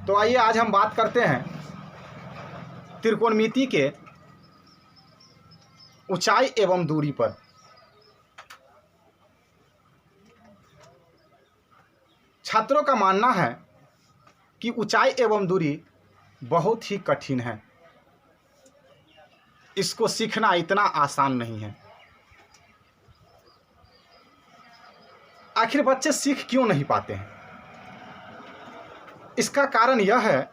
तो आइए आज हम बात करते हैं त्रिकोणमिति के ऊंचाई एवं दूरी पर। छात्रों का मानना है कि ऊंचाई एवं दूरी बहुत ही कठिन है, इसको सीखना इतना आसान नहीं है। आखिर बच्चे सीख क्यों नहीं पाते हैं? इसका कारण यह है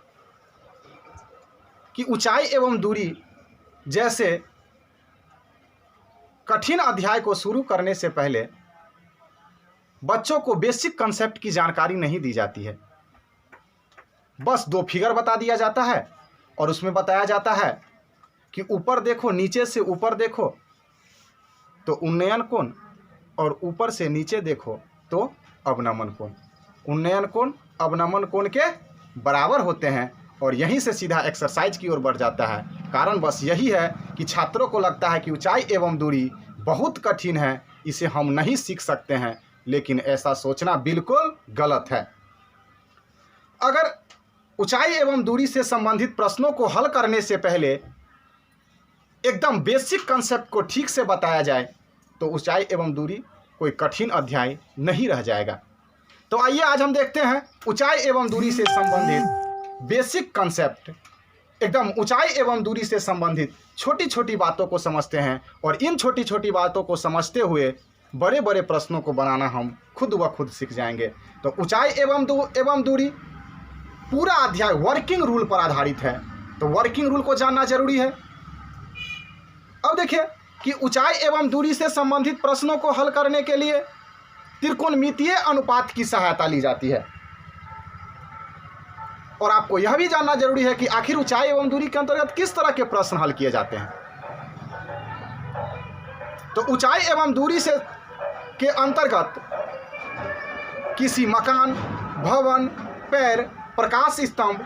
कि ऊंचाई एवं दूरी जैसे कठिन अध्याय को शुरू करने से पहले बच्चों को बेसिक कंसेप्ट की जानकारी नहीं दी जाती है। बस दो फिगर बता दिया जाता है और उसमें बताया जाता है कि ऊपर देखो, नीचे से ऊपर देखो तो उन्नयन कोण, और ऊपर से नीचे देखो तो अवनमन कोण। उन्नयन कोण अवनमन कोण के बराबर होते हैं और यहीं से सीधा एक्सरसाइज की ओर बढ़ जाता है। कारण बस यही है कि छात्रों को लगता है कि ऊंचाई एवं दूरी बहुत कठिन है, इसे हम नहीं सीख सकते हैं, लेकिन ऐसा सोचना बिल्कुल गलत है। अगर ऊंचाई एवं दूरी से संबंधित प्रश्नों को हल करने से पहले एकदम बेसिक कंसेप्ट को ठीक से बताया जाए तो ऊंचाई एवं दूरी कोई कठिन अध्याय नहीं रह जाएगा। तो आइए आज हम देखते हैं ऊंचाई एवं दूरी से संबंधित बेसिक कंसेप्ट। एकदम ऊंचाई एवं दूरी से संबंधित छोटी छोटी बातों को समझते हैं और इन छोटी छोटी बातों को समझते हुए बड़े बड़े प्रश्नों को बनाना हम खुद ब खुद सीख जाएंगे। तो ऊंचाई एवं दूरी पूरा अध्याय वर्किंग रूल पर आधारित है, तो वर्किंग रूल को जानना जरूरी है। अब देखिए कि ऊंचाई एवं दूरी से संबंधित प्रश्नों को हल करने के लिए त्रिकोणमितीय अनुपात की सहायता ली जाती है। और आपको यह भी जानना जरूरी है कि आखिर ऊंचाई एवं दूरी के अंतर्गत किस तरह के प्रश्न हल किए जाते हैं। तो ऊंचाई एवं दूरी से के अंतर्गत किसी मकान, भवन, पेड़, प्रकाश स्तंभ,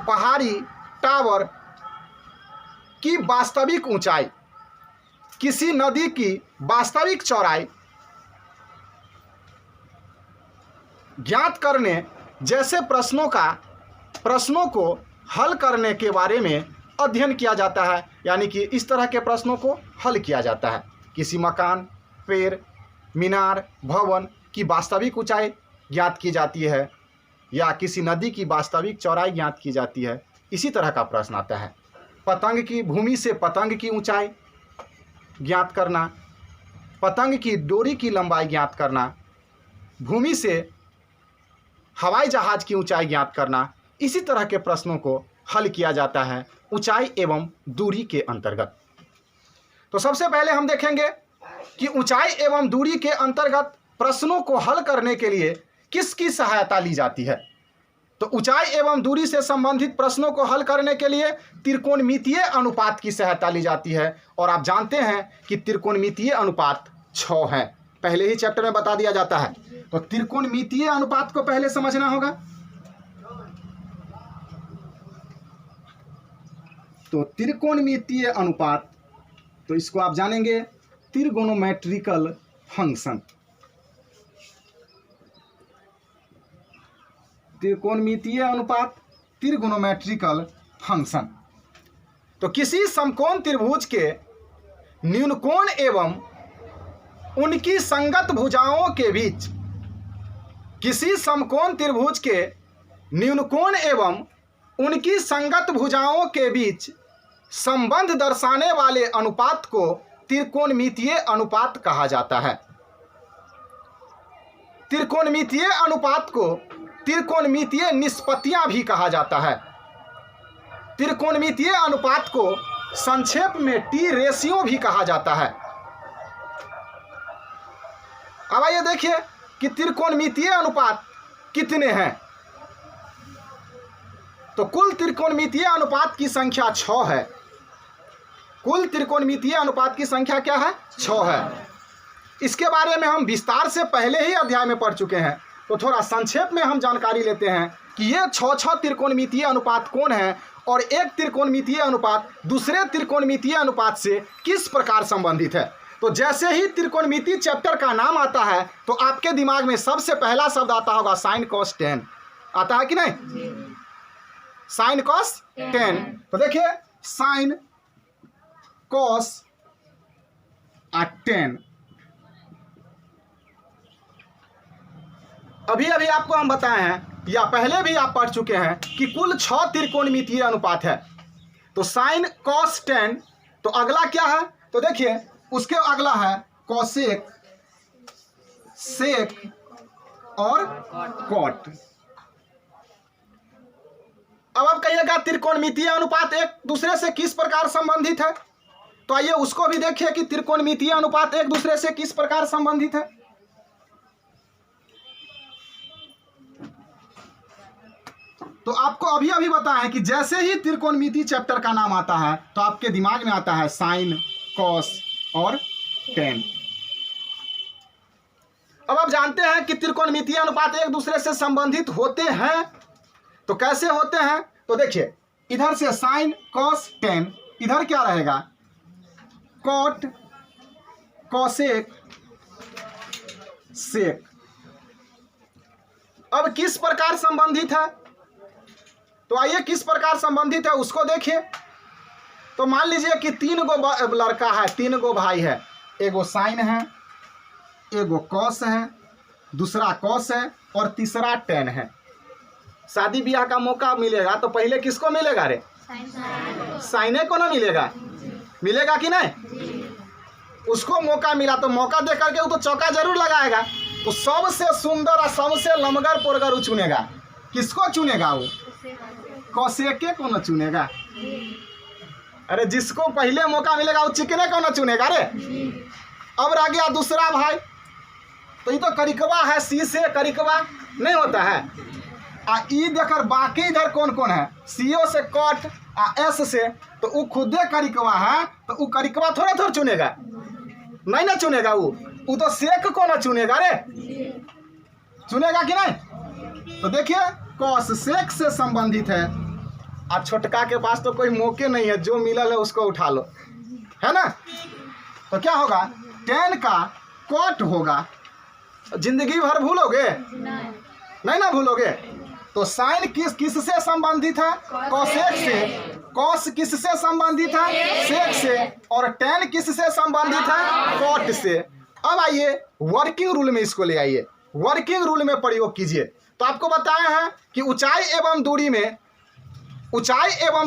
पहाड़ी, टावर की वास्तविक ऊंचाई, किसी नदी की वास्तविक चौड़ाई ज्ञात करने जैसे प्रश्नों को हल करने के बारे में अध्ययन किया जाता है। यानी कि इस तरह के प्रश्नों को हल किया जाता है। किसी मकान, पेड़, मीनार, भवन की वास्तविक ऊंचाई ज्ञात की जाती है या किसी नदी की वास्तविक चौड़ाई ज्ञात की जाती है। इसी तरह का प्रश्न आता है। पतंग की भूमि से पतंग की ऊंचाई ज्ञात करना, पतंग की डोरी की लंबाई ज्ञात करना, भूमि से हवाई जहाज की ऊंचाई ज्ञात करना, इसी तरह के प्रश्नों को हल किया जाता है ऊंचाई एवं दूरी के अंतर्गत। तो सबसे पहले हम देखेंगे कि ऊंचाई एवं दूरी के अंतर्गत प्रश्नों को हल करने के लिए किसकी सहायता ली जाती है। तो ऊंचाई एवं दूरी से संबंधित प्रश्नों को हल करने के लिए त्रिकोणमितीय अनुपात की सहायता ली जाती है। और आप जानते हैं कि त्रिकोणमितीय अनुपात 6 है, पहले ही चैप्टर में बता दिया जाता है। तो त्रिकोणमितीय अनुपात को पहले समझना होगा। तो त्रिकोणमितीय अनुपात, तो इसको आप जानेंगे त्रिगोनोमेट्रिकल फंक्शन। त्रिकोणमितीय अनुपात त्रिगोनोमेट्रिकल फंक्शन। तो किसी समकोण त्रिभुज के न्यून कोण एवं उनकी संगत भुजाओं के बीच, किसी समकोण त्रिभुज के न्यून कोण एवं उनकी संगत भुजाओं के बीच संबंध दर्शाने वाले अनुपात को त्रिकोणमितीय अनुपात कहा जाता है। त्रिकोणमितीय अनुपात को त्रिकोणमितीय निष्पत्तियां भी कहा जाता है। त्रिकोणमितीय अनुपात को संक्षेप में टी रेशियो भी कहा जाता है। अब आइए देखिए कि त्रिकोणमितीय अनुपात कितने हैं। तो कुल त्रिकोणमितीय अनुपात की संख्या 6 है। कुल त्रिकोणमितीय अनुपात की संख्या क्या है? 6 है। इसके बारे में हम विस्तार से पहले ही अध्याय में पढ़ चुके हैं, तो थोड़ा संक्षेप में हम जानकारी लेते हैं कि ये 6 त्रिकोणमितीय अनुपात कौन है और एक त्रिकोणमितीय अनुपात दूसरे त्रिकोणमितीय अनुपात से किस प्रकार संबंधित है। तो जैसे ही त्रिकोणमिति चैप्टर का नाम आता है तो आपके दिमाग में सबसे पहला शब्द आता होगा साइन कॉस टेन। आता है कि नहीं? Sine cos tan. तो देखिए साइन कॉस 10। अभी अभी आपको हम बताए हैं या पहले भी आप पढ़ चुके हैं कि कुल 6 त्रिकोणमितीय अनुपात है। तो साइन कॉस 10, तो अगला क्या है? तो देखिए उसके अगला है कॉसेक, सेक और कॉट। अब आप कहिएगा त्रिकोणमितीय अनुपात एक दूसरे से किस प्रकार संबंधित है? तो आइए उसको भी देखिए कि त्रिकोणमितीय अनुपात एक दूसरे से किस प्रकार संबंधित है। तो आपको अभी अभी बताया है कि जैसे ही त्रिकोणमिति चैप्टर का नाम आता है तो आपके दिमाग में आता है साइन, कॉस और टेन। अब आप जानते हैं कि त्रिकोणमितीय अनुपात एक दूसरे से संबंधित होते हैं। तो कैसे होते हैं? तो देखिए इधर से साइन कॉस 10, इधर क्या रहेगा? Cot cosec sec. अब किस प्रकार संबंधित है? तो आइए किस प्रकार संबंधित है उसको देखिए। तो मान लीजिए कि 3 गो लड़का है, 3 गो भाई है, एगो साइन है, एगो कॉस है, दूसरा कॉस है और तीसरा टेन है। शादी ब्याह का मौका मिलेगा तो पहले किसको मिलेगा रे? साइने को ना मिलेगा? मिलेगा कि नहीं? उसको मौका मिला तो मौका दे करके वो तो चौका जरूर लगाएगा। तो सबसे सुंदर और सबसे लमगर पोरगर वो चुनेगा। किसको चुनेगा? वो कौसेके को न चुनेगा। अरे जिसको पहले मौका मिलेगा वो चिकने को न चुनेगा रे। अब रह गया दूसरा भाई, तो ये तो करिकवा है, सी से करिकवा नहीं होता है। ई देखकर बाकी इधर कौन कौन है? सीओ से कॉट आ एस से, तो वो खुदे करिकवा है, तो वो करिकवा थोड़ा थोड़ा चुनेगा, नहीं ना चुनेगा। वो तो सेक को ना चुनेगा रे, चुनेगा कि नहीं? तो देखिए कॉस सेक से संबंधित है। अब छोटका के पास तो कोई मौके नहीं है, जो मिला है उसको उठा लो, है ना? तो क्या होगा? 10 का कॉट होगा। जिंदगी भर भूलोगे? नहीं ना भूलोगे। तो साइन किससे संबंधित है? कॉसेक से। कॉस किससे संबंधित है? सेक से। और टेन किससे संबंधित है? कॉट से। अब आइए वर्किंग रूल में इसको ले आइए, वर्किंग रूल में प्रयोग कीजिए। तो आपको बताया है कि ऊंचाई एवं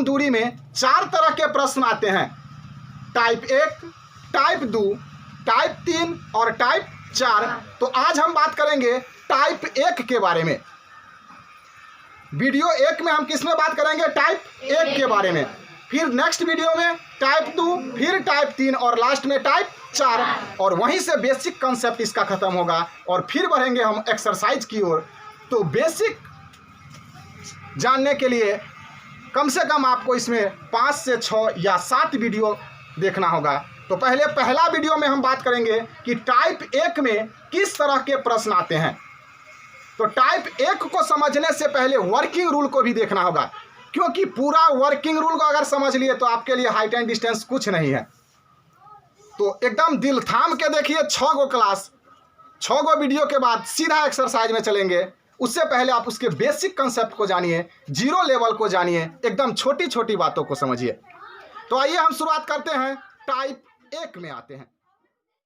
दूरी में 4 तरह के प्रश्न आते हैं। टाइप 1, टाइप 2, टाइप 3 और टाइप 4। तो आज हम बात करेंगे टाइप 1 के बारे में। वीडियो 1 में हम किस में बात करेंगे? टाइप 1 के बारे में। फिर नेक्स्ट वीडियो में टाइप 2, फिर टाइप 3 और लास्ट में टाइप 4। और वहीं से बेसिक कंसेप्ट इसका खत्म होगा और फिर बढ़ेंगे हम एक्सरसाइज की ओर। तो बेसिक जानने के लिए कम से कम आपको इसमें 5 से 6 या 7 वीडियो देखना होगा। तो पहला वीडियो में हम बात करेंगे कि टाइप 1 में किस तरह के प्रश्न आते हैं। तो टाइप 1 को समझने से पहले वर्किंग रूल को भी देखना होगा, क्योंकि पूरा वर्किंग रूल को अगर समझ लिए तो आपके लिए हाइट एंड डिस्टेंस कुछ नहीं है। तो एकदम दिल थाम के देखिए 6 गो क्लास, 6 गो वीडियो के बाद सीधा एक्सरसाइज में चलेंगे। उससे पहले आप उसके बेसिक कंसेप्ट को जानिए, 0 लेवल को जानिए, एकदम छोटी छोटी बातों को समझिए। तो आइए हम शुरुआत करते हैं, टाइप 1 में आते हैं।